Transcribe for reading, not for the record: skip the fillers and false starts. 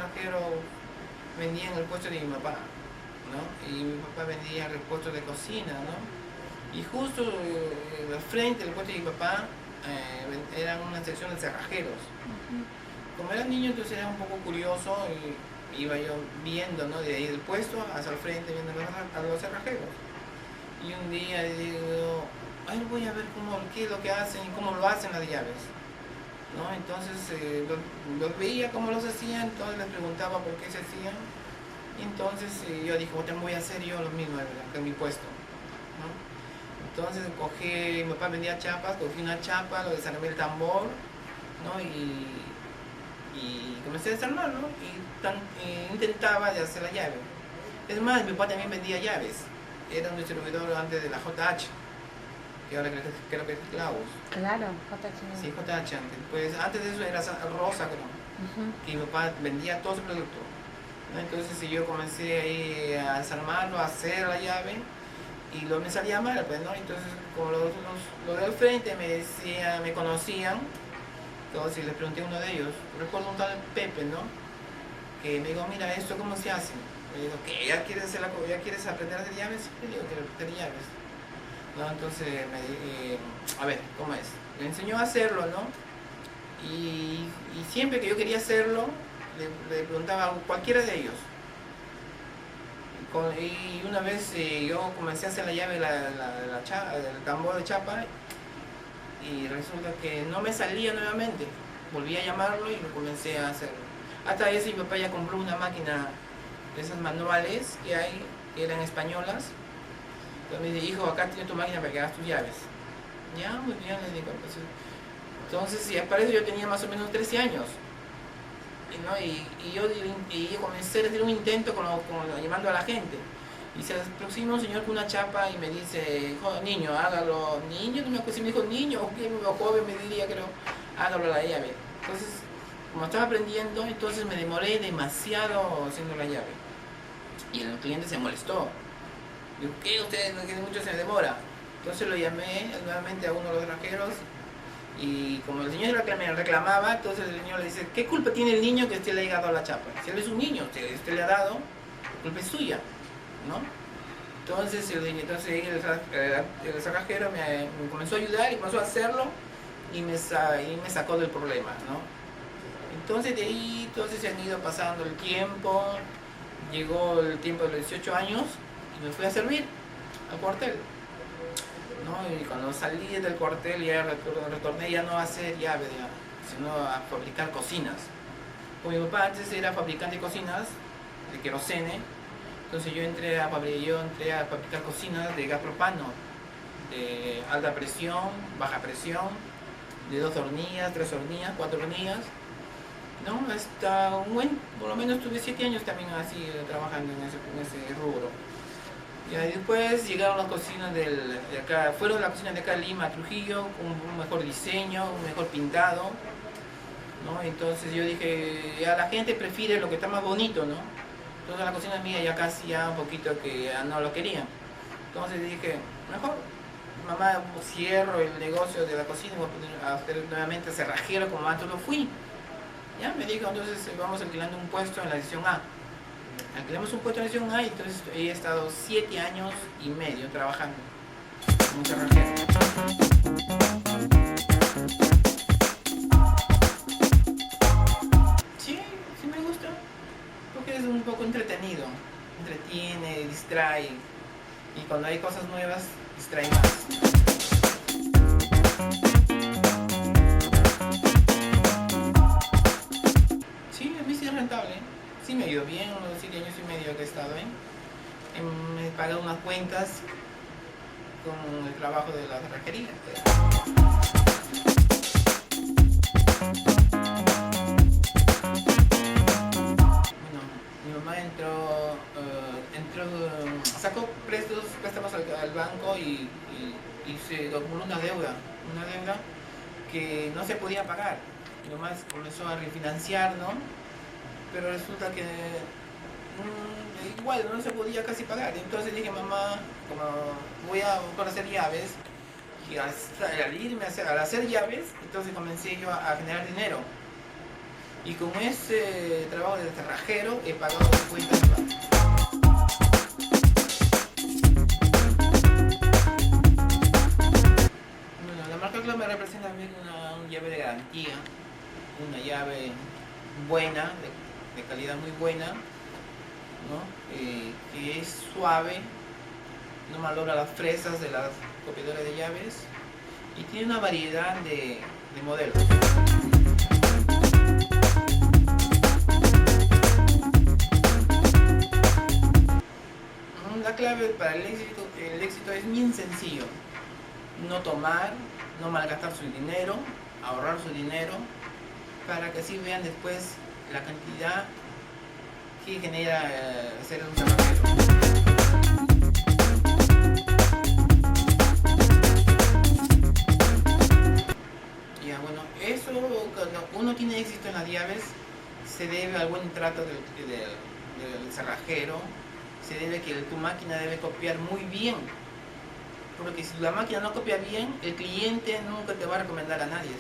cerrajero vendía en el puesto de mi papá, ¿no? Y mi papá vendía repuestos de cocina, ¿no? Y justo al frente del puesto de mi papá era una sección de cerrajeros. Como era niño, entonces era un poco curioso y iba yo viendo, ¿no? De ahí del puesto hasta el frente, viendo a los cerrajeros. Y un día digo, ay, voy a ver qué es lo que hacen y cómo lo hacen las llaves, ¿no? Entonces los veía cómo los hacían, entonces les preguntaba por qué se hacían. Y entonces yo dije, bueno, voy a hacer yo lo mismo en mi puesto, ¿no? Entonces mi papá vendía chapas, cogí una chapa, lo desarmé el tambor, ¿no? Y comencé a desarmarlo y intentaba de hacer la llave. Es más, mi papá también vendía llaves. Era un distribuidor antes de la JH, que ahora creo que es Klaus. Claro, JH. Sí, JH antes. Pues antes de eso era Rosa, creo. Que mi papá vendía todo su producto, ¿no? Entonces yo comencé ahí a desarmarlo, a hacer la llave y me salía mal, pues, ¿no? Entonces como los del frente me conocían, entonces les pregunté a uno de ellos, recuerdo un tal Pepe, ¿no? Que me dijo, mira, ¿esto cómo se hace? Me dijo, ¿qué? ¿Ya quieres aprender a hacer llaves? Sí, le digo, quiero aprender llaves. ¿No? Entonces, a ver, ¿cómo es? Me enseñó a hacerlo, ¿no? Y siempre que yo quería hacerlo, le preguntaba a cualquiera de ellos. Y una vez yo comencé a hacer la llave del tambor de chapa y resulta que no me salía nuevamente. Volví a llamarlo y lo comencé a hacerlo. Hasta eso mi papá ya compró una máquina de esas manuales que hay, que eran españolas. Entonces me dice, hijo, acá tienes tu máquina para que hagas tus llaves. Ya, muy bien, le digo. Pues, entonces, para eso yo tenía más o menos 13 años. ¿No? Y yo comencé a hacer un intento llamando a la gente. Y se aproxima un señor con una chapa y me dice, niño, hágalo. Niño, no me acuerdo si me dijo niño o joven, me diría, creo, hágalo la llave. Entonces, como estaba aprendiendo, entonces me demoré demasiado haciendo la llave. Y el cliente se molestó. Digo, ¿qué? Usted no tiene mucho, se me demora. Entonces lo llamé nuevamente a uno de los raqueros. Y como el señor me reclamaba, entonces el señor le dice, ¿qué culpa tiene el niño que usted le haya dado la chapa? Si él es un niño, usted le ha dado, la culpa es suya, ¿no? Entonces el cerrajero me comenzó a ayudar y comenzó a hacerlo y me sacó del problema, ¿no? Entonces de ahí se han ido pasando el tiempo, llegó el tiempo de los 18 años y me fui a servir al cuartel. ¿No? Y cuando salí del cuartel ya retorné ya no a hacer llaves, sino a fabricar cocinas. Como mi papá antes era fabricante de cocinas, de querosene, entonces yo entré a fabricar cocinas de gas propano, de alta presión, baja presión, de 2 hornillas, 3 hornillas, 4 hornillas. ¿No? Hasta por lo menos tuve 7 años también así trabajando en ese rubro. Y después llegaron las cocinas fueron las cocinas de acá Lima, Trujillo, con un mejor diseño, un mejor pintado, ¿no? Entonces yo dije, ya la gente prefiere lo que está más bonito, ¿no? Entonces la cocina mía ya casi un poquito que ya no lo querían. Entonces dije, mejor, mamá, cierro el negocio de la cocina y voy a poner a hacer nuevamente cerrajero como antes lo fui. Ya me dijo, entonces vamos alquilando un puesto en la sección A. Alquilamos un puesto en la sección A y entonces he estado 7 años y medio trabajando como cerrajero. Sí, sí me gusta, porque es un poco entretenido, entretiene, distrae y cuando hay cosas nuevas, distrae más. Sí, a mí sí es rentable. Sí me ha ido bien, unos 7 años y medio que he estado ahí. Me he pagado unas cuentas con el trabajo de la cerrajería. Bueno, mi mamá sacó préstamos al banco y se acumuló una deuda que no se podía pagar. Mi mamá comenzó a refinanciar, ¿no? Pero resulta que igual no se podía casi pagar. Entonces dije, mamá, como voy a hacer llaves, y al hacer llaves, entonces comencé yo a generar dinero. Y con ese trabajo de cerrajero he pagado cuentas de banco. Bueno, la marca Clark me representa también una llave de garantía, una llave buena, de calidad muy buena, ¿no? Que es suave, no malogra las fresas de las copiadoras de llaves y tiene una variedad de modelos. La clave para el éxito es bien sencillo: no tomar, no malgastar su dinero, ahorrar su dinero, para que así vean después la cantidad que genera ser un cerrajero. Ya, bueno, eso cuando uno tiene éxito en las llaves se debe al buen trato del cerrajero, se debe que tu máquina debe copiar muy bien, porque si la máquina no copia bien, el cliente nunca te va a recomendar a nadie.